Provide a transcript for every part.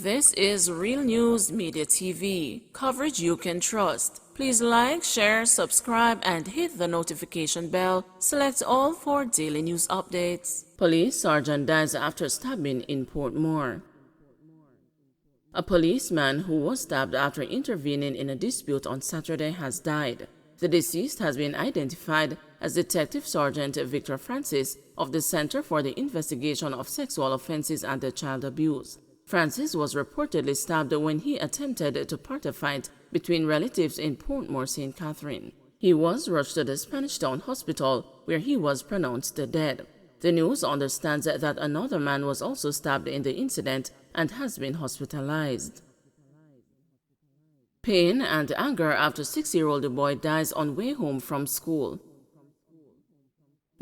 This is Real News Media TV, coverage you can trust. Please like, share, subscribe, and hit the notification bell. Select all for daily news updates. Police sergeant dies after stabbing in Portmore. A policeman who was stabbed after intervening in a dispute on Saturday has died. The deceased has been identified as Detective Sergeant Victor Francis of the Center for the Investigation of Sexual Offenses and Child Abuse. Francis was reportedly stabbed when he attempted to part a fight between relatives in Portmore, St. Catherine. He was rushed to the Spanish Town Hospital, where he was pronounced dead. The news understands that another man was also stabbed in the incident and has been hospitalized. Pain and anger after 6-year-old boy dies on way home from school.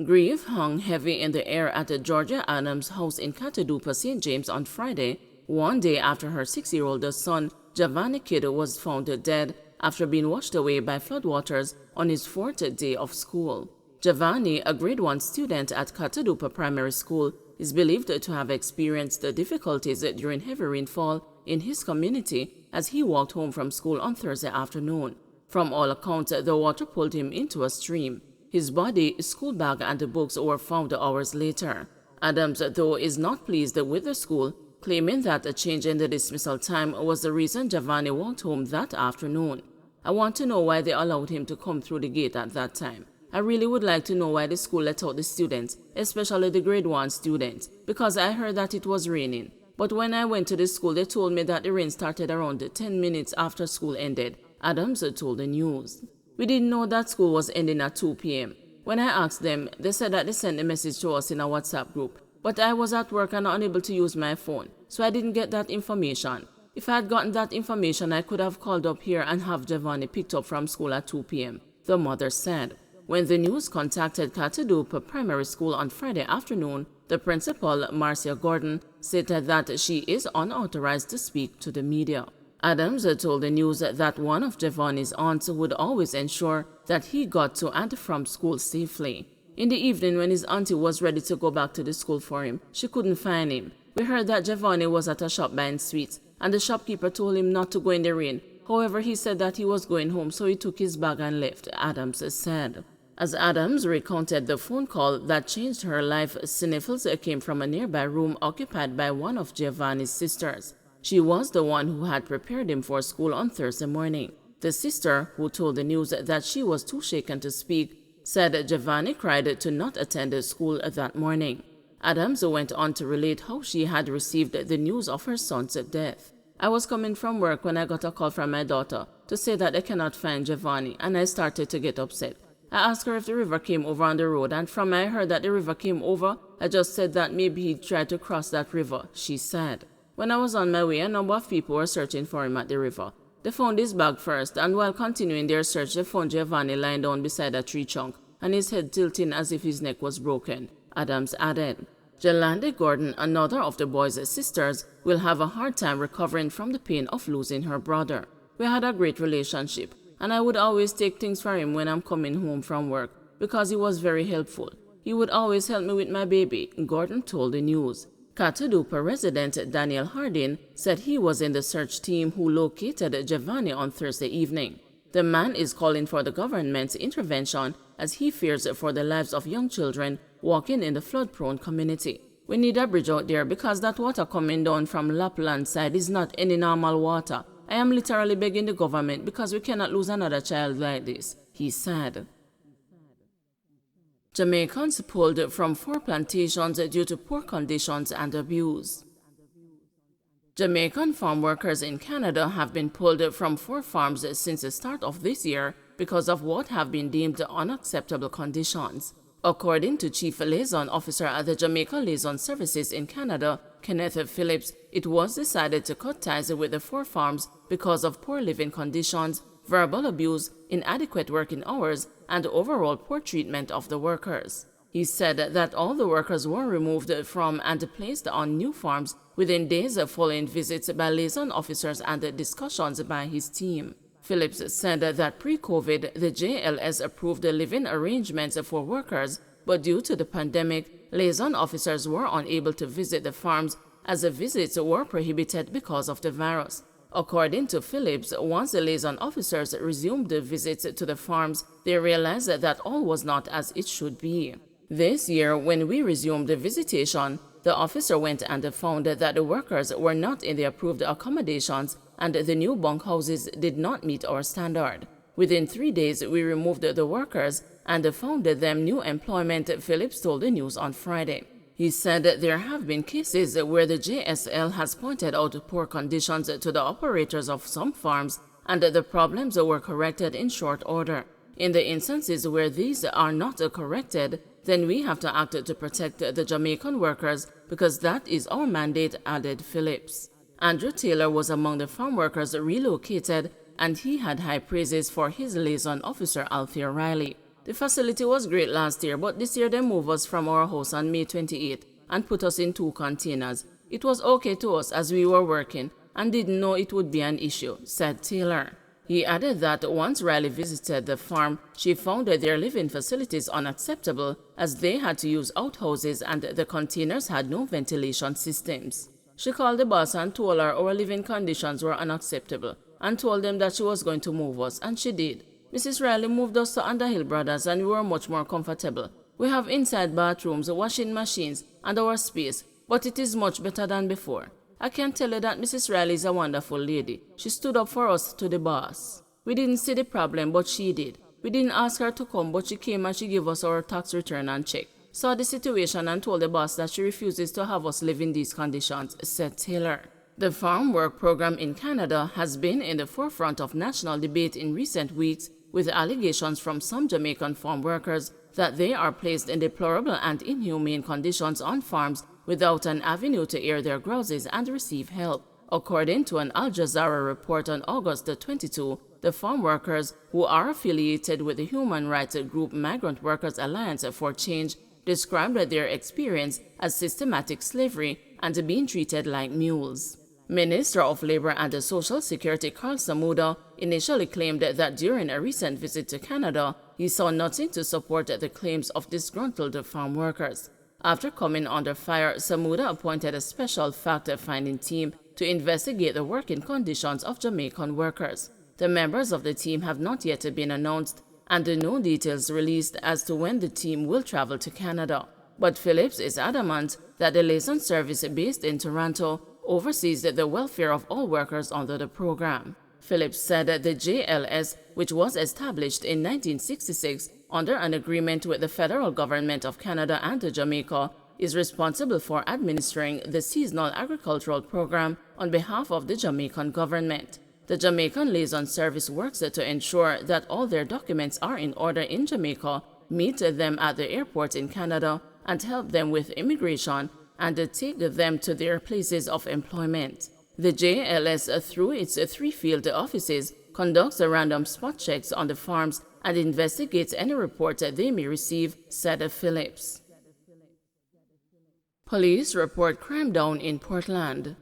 Grief hung heavy in the air at Georgia Adams' house in Catadupa, St. James on Friday, one day after her 6-year-old son, Giovanni Kidd, was found dead after being washed away by floodwaters on his 4th day of school. Giovanni, a grade 1 student at Catadupa Primary School, is believed to have experienced difficulties during heavy rainfall in his community as he walked home from school on Thursday afternoon. From all accounts, the water pulled him into a stream. His body, school bag, and books were found hours later. Adams, though, is not pleased with the school, claiming that a change in the dismissal time was the reason Giovanni walked home that afternoon. "I want to know why they allowed him to come through the gate at that time. I really would like to know why the school let out the students, especially the grade 1 students, because I heard that it was raining. But when I went to the school, they told me that the rain started around 10 minutes after school ended," Adams told the news. "We didn't know that school was ending at 2 p.m. When I asked them, they said that they sent a message to us in a WhatsApp group. But I was at work and unable to use my phone, so I didn't get that information. If I had gotten that information, I could have called up here and have Giovanni picked up from school at 2 p.m., the mother said. When the news contacted Catadupa Primary School on Friday afternoon, the principal, Marcia Gordon, stated that she is unauthorized to speak to the media. Adams told the news that one of Giovanni's aunts would always ensure that he got to and from school safely. In the evening, when his auntie was ready to go back to the school for him, she couldn't find him. "We heard that Giovanni was at a shop buying sweets, and the shopkeeper told him not to go in the rain. However, he said that he was going home, so he took his bag and left," Adams said. As Adams recounted the phone call that changed her life, sniffles came from a nearby room occupied by one of Giovanni's sisters. She was the one who had prepared him for school on Thursday morning. The sister, who told the news that she was too shaken to speak, said Giovanni cried to not attend school that morning. Adams went on to relate how she had received the news of her son's death. "I was coming from work when I got a call from my daughter to say that they cannot find Giovanni, and I started to get upset. I asked her if the river came over on the road, and from I heard that the river came over, I just said that maybe he tried to cross that river," she said. "When I was on my way, a number of people were searching for him at the river. They found his bag first, and while continuing their search, they found Giovanni lying down beside a tree trunk, and his head tilting as if his neck was broken," Adams added. Jelande Gordon, another of the boy's sisters, will have a hard time recovering from the pain of losing her brother. "We had a great relationship, and I would always take things for him when I'm coming home from work, because he was very helpful. He would always help me with my baby," Gordon told the news. Catadupa resident Daniel Hardin said he was in the search team who located Giovanni on Thursday evening. The man is calling for the government's intervention as he fears for the lives of young children walking in the flood-prone community. "We need a bridge out there because that water coming down from Lapland side is not any normal water. I am literally begging the government because we cannot lose another child like this," he said. Jamaicans pulled from 4 plantations due to poor conditions and abuse. Jamaican farm workers in Canada have been pulled from 4 farms since the start of this year because of what have been deemed unacceptable conditions. According to Chief Liaison Officer at the Jamaica Liaison Services in Canada, Kenneth Phillips, it was decided to cut ties with the 4 farms because of poor living conditions, verbal abuse, inadequate working hours, and overall poor treatment of the workers. He said that all the workers were removed from and placed on new farms within days following visits by liaison officers and discussions by his team. Phillips said that pre-COVID, the JLS approved the living arrangements for workers, but due to the pandemic, liaison officers were unable to visit the farms as the visits were prohibited because of the virus. According to Phillips, once the liaison officers resumed the visits to the farms, they realized that all was not as it should be. This year, when we resumed the visitation, the officer went and found that the workers were not in the approved accommodations and the new bunkhouses did not meet our standard. Within 3 days, we removed the workers and found them new employment, Phillips told the news on Friday. He said there have been cases where the JSL has pointed out poor conditions to the operators of some farms and the problems were corrected in short order. In the instances where these are not corrected, then we have to act to protect the Jamaican workers because that is our mandate, added Phillips. Andrew Taylor was among the farm workers relocated, and he had high praises for his liaison officer, Althea Riley. The facility was great last year, but this year they moved us from our house on May 28 and put us in 2 containers. It was okay to us as we were working and didn't know it would be an issue, said Taylor. He added that once Riley visited the farm, she found their living facilities unacceptable as they had to use outhouses and the containers had no ventilation systems. She called the boss and told her our living conditions were unacceptable and told them that she was going to move us, and she did. Mrs. Riley moved us to Underhill Brothers and we were much more comfortable. We have inside bathrooms, washing machines, and our space, but it is much better than before. I can tell you that Mrs. Riley is a wonderful lady. She stood up for us to the boss. We didn't see the problem, but she did. We didn't ask her to come, but she came and she gave us our tax return and check. Saw the situation and told the boss that she refuses to have us live in these conditions, said Taylor. The farm work program in Canada has been in the forefront of national debate in recent weeks, with allegations from some Jamaican farm workers that they are placed in deplorable and inhumane conditions on farms without an avenue to air their grouses and receive help. According to an Al Jazeera report on August 22, the farm workers, who are affiliated with the human rights group Migrant Workers Alliance for Change, described their experience as systematic slavery and being treated like mules. Minister of Labour and Social Security Carl Samuda initially claimed that during a recent visit to Canada, he saw nothing to support the claims of disgruntled farm workers. After coming under fire, Samuda appointed a special fact-finding team to investigate the working conditions of Jamaican workers. The members of the team have not yet been announced, and no details released as to when the team will travel to Canada. But Phillips is adamant that the liaison service based in Toronto oversees the welfare of all workers under the program. Phillips said that the JLS, which was established in 1966 under an agreement with the federal government of Canada and Jamaica, is responsible for administering the seasonal agricultural program on behalf of the Jamaican government. The Jamaican Liaison Service works to ensure that all their documents are in order in Jamaica, meet them at the airport in Canada, and help them with immigration and take them to their places of employment. The JLS, through its 3 field offices, conducts random spot checks on the farms and investigates any report they may receive, said Phillips. Police report crime down in Portland.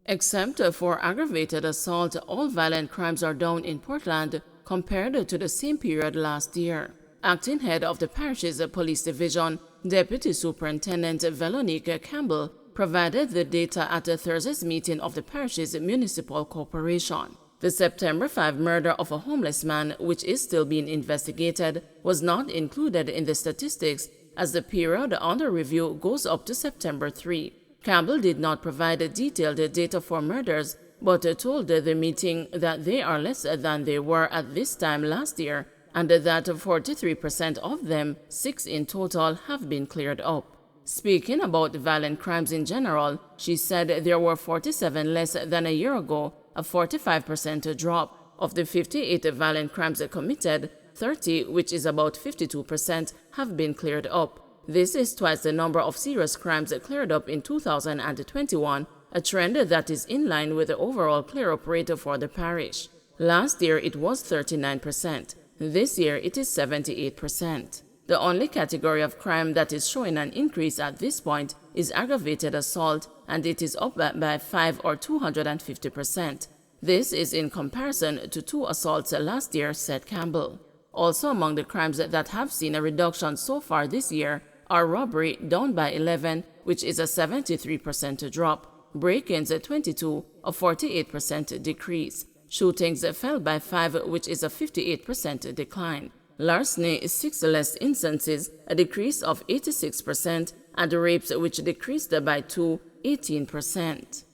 Except for aggravated assault, all violent crimes are down in Portland compared to the same period last year. Acting head of the parish's police division, Deputy Superintendent Veronique Campbell, provided the data at Thursday's meeting of the parish's municipal corporation. The September 5 murder of a homeless man, which is still being investigated, was not included in the statistics as the period under review goes up to September 3. Campbell did not provide detailed data for murders, but told the meeting that they are less than they were at this time last year, and that 43% of them, 6 in total, have been cleared up. Speaking about violent crimes in general, she said there were 47 less than a year ago, a 45% drop. Of the 58 violent crimes committed, 30, which is about 52%, have been cleared up. This is twice the number of serious crimes cleared up in 2021, a trend that is in line with the overall clear-up rate for the parish. Last year it was 39%. This year it is 78%. The only category of crime that is showing an increase at this point is aggravated assault, and it is up by 5 or 250%. This is in comparison to 2 assaults last year, said Campbell. Also among the crimes that have seen a reduction so far this year are robbery, down by 11, which is a 73% drop. Break-ins at 22, a 48% decrease. Shootings fell by 5, which is a 58% decline. Larceny, 6 less instances, a decrease of 86%, and rapes, which decreased by 2, 18%.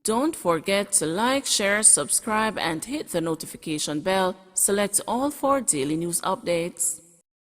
Don't forget to like, share, subscribe, and hit the notification bell. Select all for daily news updates.